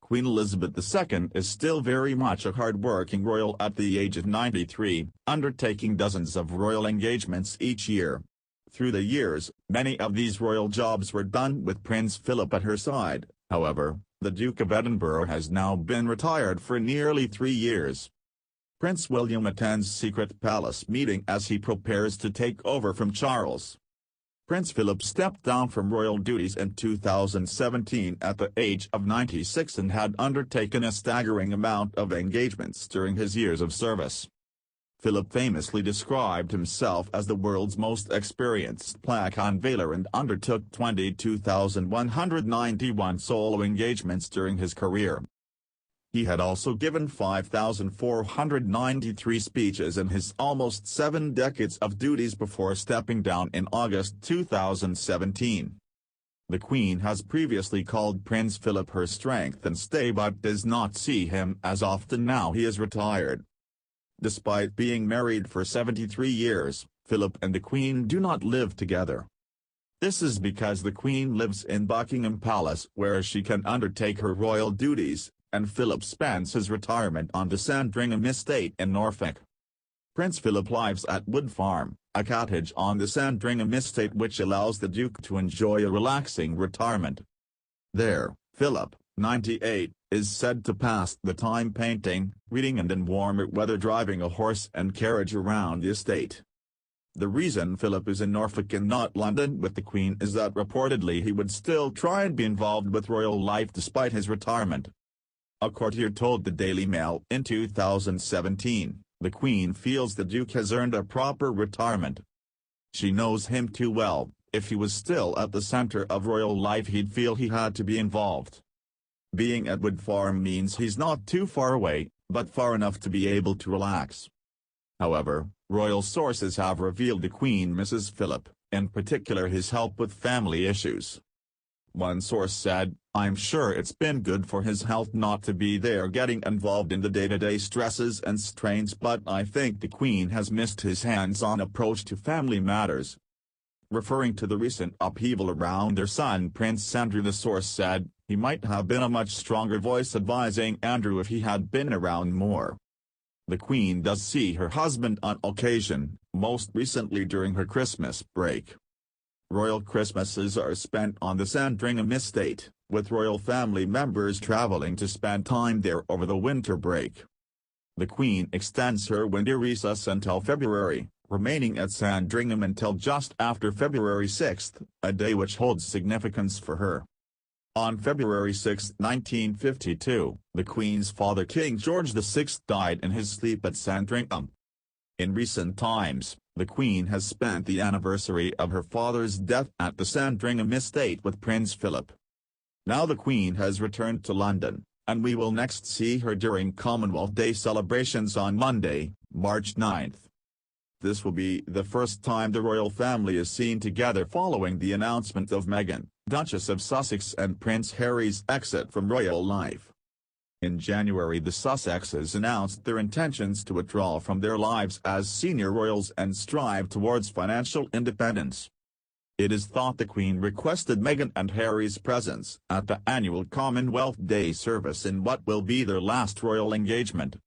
Queen Elizabeth II is still very much a hard-working royal at the age of 93, undertaking dozens of royal engagements each year. Through the years, many of these royal jobs were done with Prince Philip at her side. However, the Duke of Edinburgh has now been retired for nearly 3 years. Prince William attends secret palace meeting as he prepares to take over from Charles. Prince Philip stepped down from royal duties in 2017 at the age of 96 and had undertaken a staggering amount of engagements during his years of service. Philip famously described himself as the world's most experienced plaque unveiler and undertook 22,191 solo engagements during his career. He had also given 5,493 speeches in his almost 7 decades of duties before stepping down in August 2017. The Queen has previously called Prince Philip her strength and stay but does not see him as often now he is retired. Despite being married for 73 years, Philip and the Queen do not live together. This is because the Queen lives in Buckingham Palace where she can undertake her royal duties, and Philip spends his retirement on the Sandringham estate in Norfolk. Prince Philip lives at Wood Farm, a cottage on the Sandringham estate which allows the Duke to enjoy a relaxing retirement. There, Philip, 98, is said to pass the time painting, reading and in warmer weather driving a horse and carriage around the estate. The reason Philip is in Norfolk and not London with the Queen is that reportedly he would still try and be involved with royal life despite his retirement. A courtier told the Daily Mail in 2017, the Queen feels the Duke has earned a proper retirement. She knows him too well. If he was still at the center of royal life he'd feel he had to be involved. Being at Wood Farm means he's not too far away, but far enough to be able to relax. However, royal sources have revealed the Queen misses Philip, in particular his help with family issues. One source said, "I'm sure it's been good for his health not to be there getting involved in the day-to-day stresses and strains, but I think the Queen has missed his hands-on approach to family matters." Referring to the recent upheaval around their son Prince Andrew, the source said, "He might have been a much stronger voice advising Andrew if he had been around more." The Queen does see her husband on occasion, most recently during her Christmas break. Royal Christmases are spent on the Sandringham estate, with royal family members traveling to spend time there over the winter break. The Queen extends her winter recess until February, remaining at Sandringham until just after February 6, a day which holds significance for her. On February 6, 1952, the Queen's father King George VI died in his sleep at Sandringham. In recent times, the Queen has spent the anniversary of her father's death at the Sandringham estate with Prince Philip. Now the Queen has returned to London, and we will next see her during Commonwealth Day celebrations on Monday, March 9. This will be the first time the royal family is seen together following the announcement of Meghan, Duchess of Sussex and Prince Harry's exit from royal life. In January the Sussexes announced their intentions to withdraw from their lives as senior royals and strive towards financial independence. It is thought the Queen requested Meghan and Harry's presence at the annual Commonwealth Day service in what will be their last royal engagement.